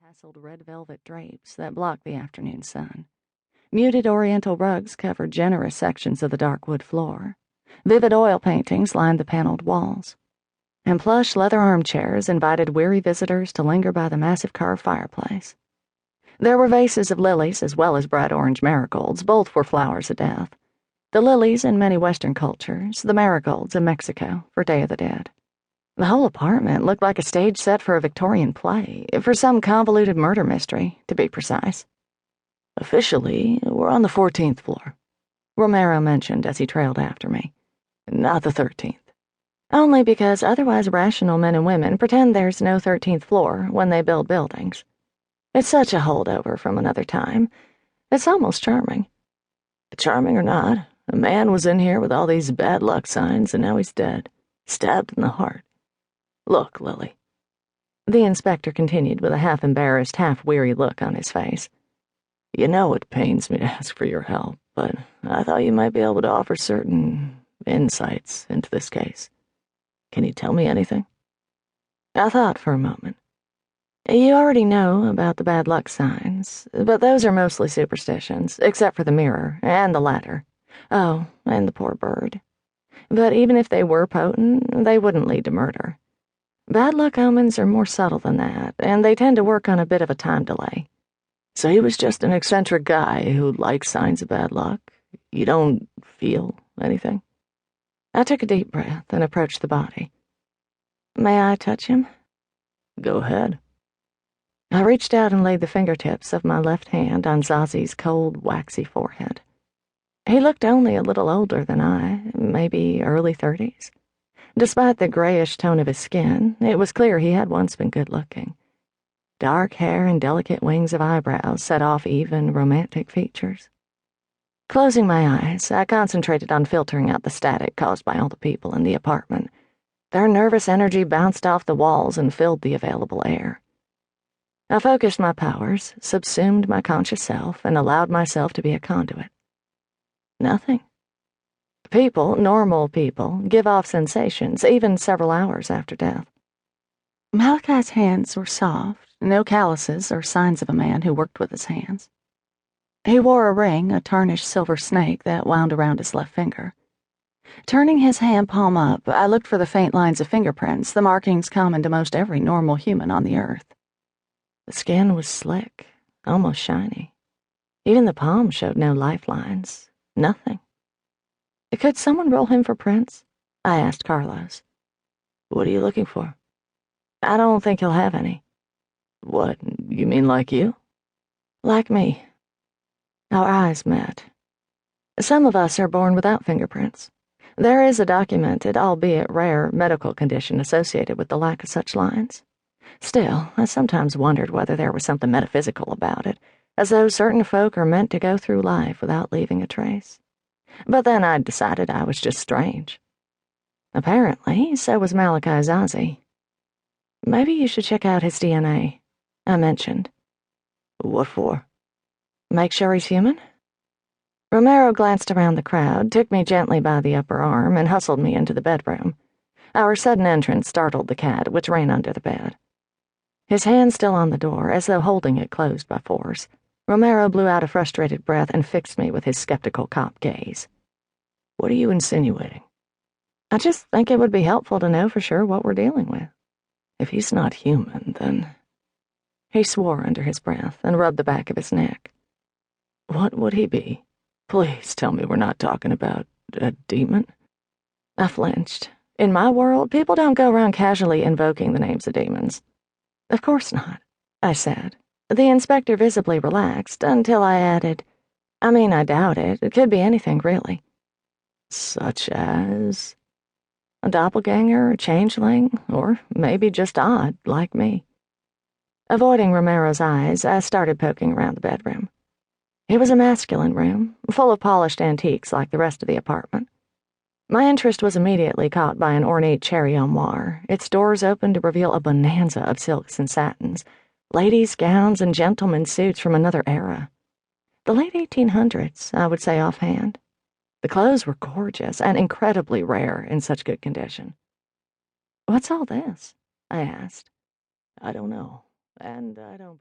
tasseled red velvet drapes that blocked the afternoon sun. Muted oriental rugs covered generous sections of the dark wood floor. Vivid oil paintings lined the paneled walls. And plush leather armchairs invited weary visitors to linger by the massive carved fireplace. There were vases of lilies as well as bright orange marigolds. Both were flowers of death. The lilies in many Western cultures, the marigolds in Mexico for Day of the Dead. The whole apartment looked like a stage set for a Victorian play, for some convoluted murder mystery, to be precise. "Officially, we're on the 14th floor," Romero mentioned as he trailed after me. "Not the 13th. Only because otherwise rational men and women pretend there's no 13th floor when they build buildings. It's such a holdover from another time. It's almost charming." "Charming or not, a man was in here with all these bad luck signs, and now he's dead, stabbed in the heart. Look, Lily." The inspector continued with a half-embarrassed, half-weary look on his face. "You know it pains me to ask for your help, but I thought you might be able to offer certain insights into this case. Can you tell me anything?" I thought for a moment. "You already know about the bad luck signs, but those are mostly superstitions, except for the mirror and the ladder. Oh, and the poor bird. But even if they were potent, they wouldn't lead to murder. Bad luck omens are more subtle than that, and they tend to work on a bit of a time delay." "So he was just an eccentric guy who likes signs of bad luck? You don't feel anything?" I took a deep breath and approached the body. "May I touch him?" "Go ahead." I reached out and laid the fingertips of my left hand on Zazi's cold, waxy forehead. He looked only a little older than I, maybe early 30s. Despite the grayish tone of his skin, it was clear he had once been good-looking. Dark hair and delicate wings of eyebrows set off even, romantic features. Closing my eyes, I concentrated on filtering out the static caused by all the people in the apartment. Their nervous energy bounced off the walls and filled the available air. I focused my powers, subsumed my conscious self, and allowed myself to be a conduit. Nothing. People, normal people, give off sensations, even several hours after death. Malachi's hands were soft, no calluses or signs of a man who worked with his hands. He wore a ring, a tarnished silver snake that wound around his left finger. Turning his hand palm up, I looked for the faint lines of fingerprints, the markings common to most every normal human on the earth. The skin was slick, almost shiny. Even the palm showed no lifelines, nothing. "Could someone roll him for prints?" I asked Carlos. "What are you looking for?" "I don't think he'll have any." "What, you mean like you?" "Like me." Our eyes met. Some of us are born without fingerprints. There is a documented, albeit rare, medical condition associated with the lack of such lines. Still, I sometimes wondered whether there was something metaphysical about it, as though certain folk are meant to go through life without leaving a trace. But then I'd decided I was just strange. Apparently, so was Malachi Zazi. "Maybe you should check out his DNA," I mentioned. "What for?" "Make sure he's human?" Romero glanced around the crowd, took me gently by the upper arm, and hustled me into the bedroom. Our sudden entrance startled the cat, which ran under the bed. His hand still on the door, as though holding it closed by force, Romero blew out a frustrated breath and fixed me with his skeptical cop gaze. "What are you insinuating?" "I just think it would be helpful to know for sure what we're dealing with. If he's not human, then—" He swore under his breath and rubbed the back of his neck. "What would he be? Please tell me we're not talking about a demon." I flinched. In my world, people don't go around casually invoking the names of demons. "Of course not," I said. The inspector visibly relaxed until I added, I doubt it. It could be anything, really." "Such as?" "A doppelganger, a changeling, or maybe just odd, like me." Avoiding Romero's eyes, I started poking around the bedroom. It was a masculine room, full of polished antiques like the rest of the apartment. My interest was immediately caught by an ornate cherry armoire, its doors open to reveal a bonanza of silks and satins, ladies' gowns and gentlemen's suits from another era. The late 1800s, I would say offhand. The clothes were gorgeous and incredibly rare in such good condition. "What's all this?" I asked. "I don't know, and I don't